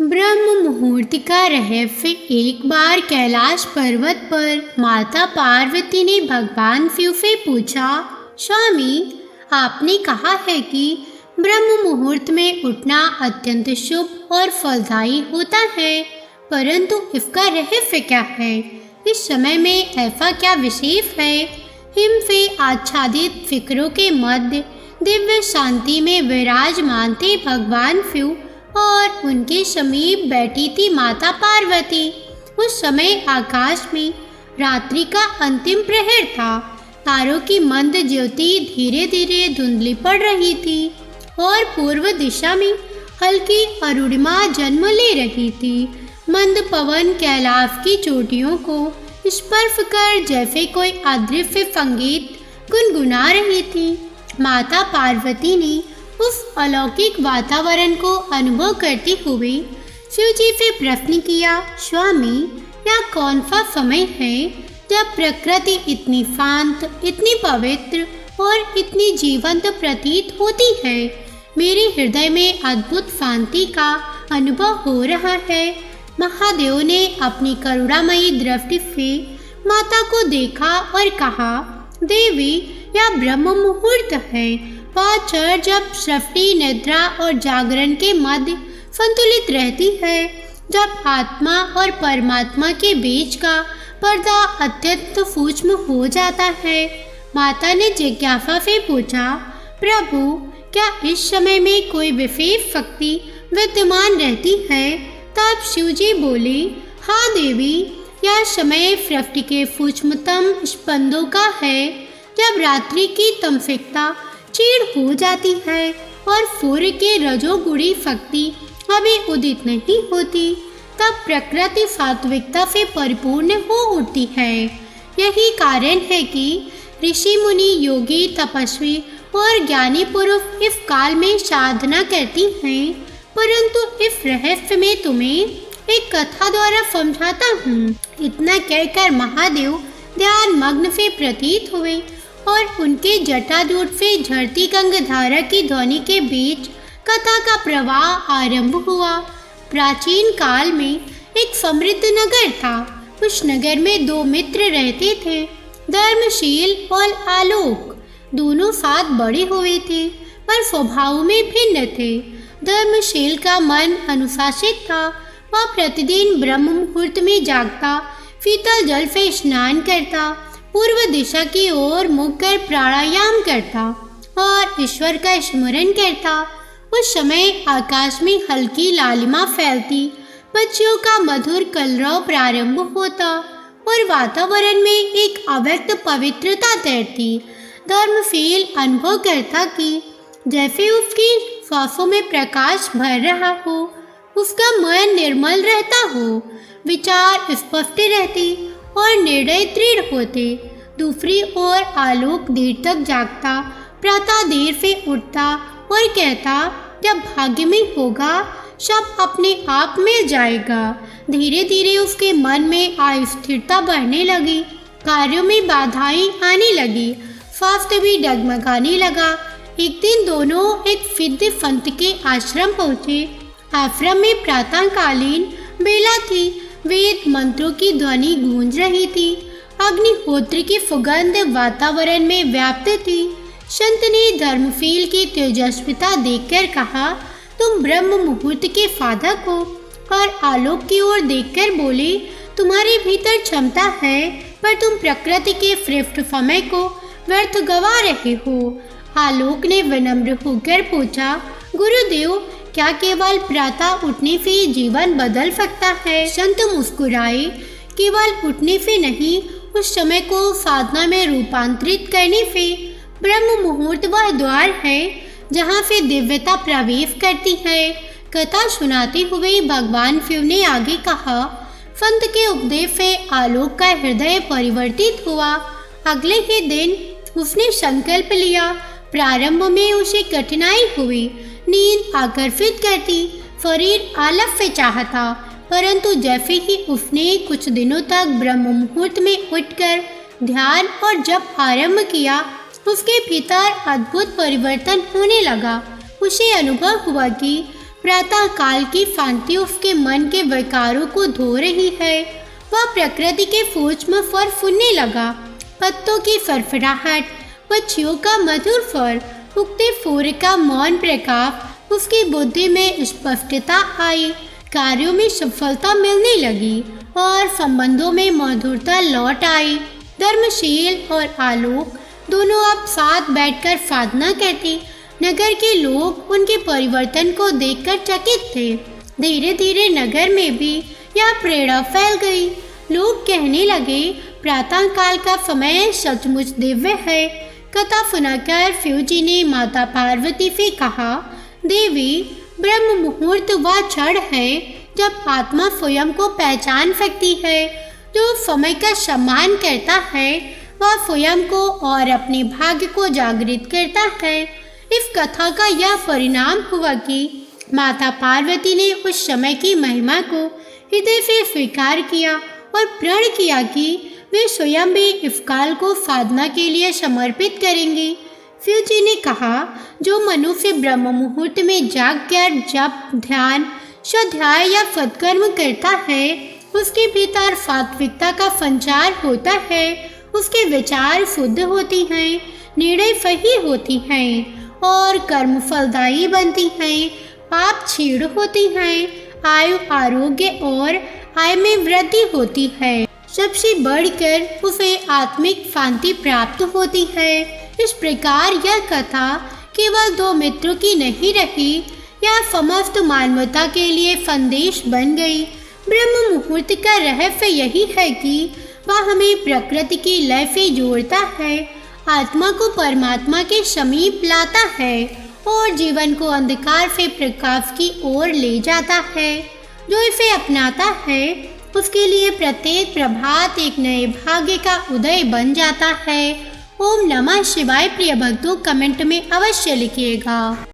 ब्रह्म मुहूर्त का रहस्य। एक बार कैलाश पर्वत पर माता पार्वती ने भगवान शिव से पूछा, स्वामी, आपने कहा है कि ब्रह्म मुहूर्त में उठना अत्यंत शुभ और फलदायी होता है, परंतु इसका रहस्य क्या है? इस समय में ऐसा क्या विशेष है? हिम से आच्छादित फिक्रों के मध्य दिव्य शांति में विराजमान थे भगवान शिव और उनके समीप बैठी थी माता पार्वती। उस समय आकाश में रात्रि का अंतिम प्रहर था। तारों की मंद ज्योति धीरे धीरे धुंधली पड़ रही थी और पूर्व दिशा में हल्की अरुणिमा जन्म ले रही थी। मंद पवन कैलाश की चोटियों को स्पर्श कर जैसे कोई अदृश्य संगीत गुनगुना रही थी। माता पार्वती ने उस अलौकिक वातावरण को अनुभव करते हुए शिव जी से प्रश्न किया, स्वामी, यह कौन सा समय है जब प्रकृति इतनी शांत, इतनी पवित्र और इतनी जीवंत प्रतीत होती है? मेरे हृदय में अद्भुत शांति का अनुभव हो रहा है। महादेव ने अपनी करुणामयी दृष्टि से माता को देखा और कहा, देवी, यह ब्रह्म मुहूर्त है, वह क्षण जब सृष्टि निद्रा और जागरण के मध्य संतुलित रहती है, जब आत्मा और परमात्मा के बीच का पर्दा अत्यंत सूक्ष्म हो जाता है। माता ने जिज्ञासा से पूछा, प्रभु, क्या इस समय में कोई विशेष शक्ति विद्यमान रहती है? तब शिवजी बोले, हाँ देवी, यह समय सृष्टि के सूक्ष्मतम स्पंदों का है। जब रात्रि की तमसिकता क्षीण हो जाती है और सूर्य के रजोगुणी शक्ति अभी उदित नहीं होती, तब प्रकृति सात्विकता से परिपूर्ण हो उठती है। यही कारण है कि ऋषि मुनि, योगी, तपस्वी और ज्ञानी पुरुष इस काल में साधना करती हैं। परंतु इस रहस्य में तुम्हें एक कथा द्वारा समझाता हूँ। इतना कहकर महादेव ध्यान मग्न से प्रतीत हुए और उनके जटाजूट से झरती गंगाधारा की ध्वनि के बीच कथा का प्रवाह आरंभ हुआ। प्राचीन काल में एक समृद्ध नगर था। उस नगर में दो मित्र रहते थे, धर्मशील और आलोक। दोनों साथ बड़े हुए थे पर स्वभाव में भिन्न थे। धर्मशील का मन अनुशासित था। वह प्रतिदिन ब्रह्म मुहूर्त में जागता, शीतल जल से स्नान करता, पूर्व दिशा की ओर मुख कर प्राणायाम करता और ईश्वर का स्मरण करता। उस समय आकाश में हल्की लालिमा फैलती, पक्षियों का मधुर कलरव प्रारंभ होता और वातावरण में एक अव्यक्त पवित्रता तैरती। धर्मशील अनुभव करता कि जैसे उसकी सांसों में प्रकाश भर रहा हो, उसका मन निर्मल रहता हो, विचार स्पष्ट रहते और निर्णय दृढ़ होते। दूसरी ओर आलोक देर तक जागता, प्रातः देर से उठता और कहता, जब भाग्य में होगा सब अपने आप मिल जाएगा। धीरे धीरे उसके मन में अस्थिरता बढ़ने लगी, कार्यों में बाधाएं आने लगी, स्वास्थ्य भी डगमगाने लगा। एक दिन दोनों एक सिद्ध संत के आश्रम पहुँचे। आश्रम में प्रातःकालीन बेला थी। वेद मंत्रों की ध्वनि गूंज रही थी। अग्निहोत्र की सुगंध वातावरण में व्याप्त थी। संत ने धर्मशील की तेजस्विता देखकर कहा, तुम ब्रह्म मुहूर्त के साधक हो, और आलोक की ओर देखकर बोले, तुम्हारे भीतर क्षमता है, पर तुम प्रकृति के श्रेष्ठ समय को व्यर्थ गवा रहे हो। आलोक ने विनम्र होकर पूछा, गुरुदेव, क्या केवल प्रातः उठने से जीवन बदल सकता है? संत मुस्कुराए, केवल उठने से नहीं, उस समय को साधना में रूपांतरित करने से। ब्रह्म मुहूर्त वह द्वार है जहाँ से दिव्यता प्रवेश करती है। कथा सुनाते हुए भगवान शिव ने आगे कहा, संत के उपदेश से आलोक का हृदय परिवर्तित हुआ। अगले ही दिन उसने संकल्प लिया। प्रारंभ में उसे कठिनाई हुई, नींद आकर्षित करती, शरीर आलस्य चाहता, परंतु जैसे ही उसने कुछ दिनों तक ब्रह्म मुहूर्त में उठकर ध्यान और जप आरंभ किया, उसके भीतर अद्भुत परिवर्तन होने लगा। उसे अनुभव हुआ कि प्रातः काल की फांति उसके मन के विकारों को धो रही है। वह प्रकृति के फूच में फर फूलने लगा। पत्तों की फरफराहट, पक्षियों का मधुर स्वर, उगते सूर्य का मौन प्रकाश, उसकी बुद्धि में स्पष्टता आई। कार्यों में सफलता मिलने लगी और संबंधों में मधुरता लौट आई। धर्मशील और आलोक दोनों अब साथ बैठकर साधना करते। नगर के लोग उनके परिवर्तन को देखकर चकित थे। धीरे धीरे नगर में भी यह प्रेरणा फैल गई। लोग कहने लगे, प्रातः काल का समय सचमुच दिव्य है। कथा सुनाकर शिव जी ने माता पार्वती से कहा, देवी, ब्रह्म मुहूर्त वह क्षण है जब आत्मा स्वयं को पहचान सकती है। जो समय का सम्मान करता है वह स्वयं को और अपने भाग्य को जागृत करता है। इस कथा का यह परिणाम हुआ कि माता पार्वती ने उस समय की महिमा को हृदय से स्वीकार किया और प्रण किया कि वे स्वयं भी इस काल को साधना के लिए समर्पित करेंगी। शिव जी ने कहा, जो मनुष्य ब्रह्म मुहूर्त में जागकर जप, ध्यान, स्वाध्याय या सत्कर्म करता है, उसके भीतर सात्विकता का संचार होता है। उसके विचार शुद्ध होती हैं, निर्णय सही होती हैं और कर्म फलदायी बनती हैं। पाप क्षीण होती हैं, आयु, आरोग्य और आय में वृद्धि होती है। सबसे बढ़कर उसे आत्मिक शांति प्राप्त होती है। इस प्रकार यह कथा केवल दो मित्रों की नहीं रही, यह समस्त मानवता के लिए संदेश बन गई। ब्रह्म मुहूर्त का रहस्य यही है कि वह हमें प्रकृति की लय से जोड़ता है, आत्मा को परमात्मा के समीप लाता है और जीवन को अंधकार से प्रकाश की ओर ले जाता है। जो इसे अपनाता है उसके लिए प्रत्येक प्रभात एक नए भाग्य का उदय बन जाता है। ओम नमः शिवाय। प्रिय भक्तों, कमेंट में अवश्य लिखिएगा।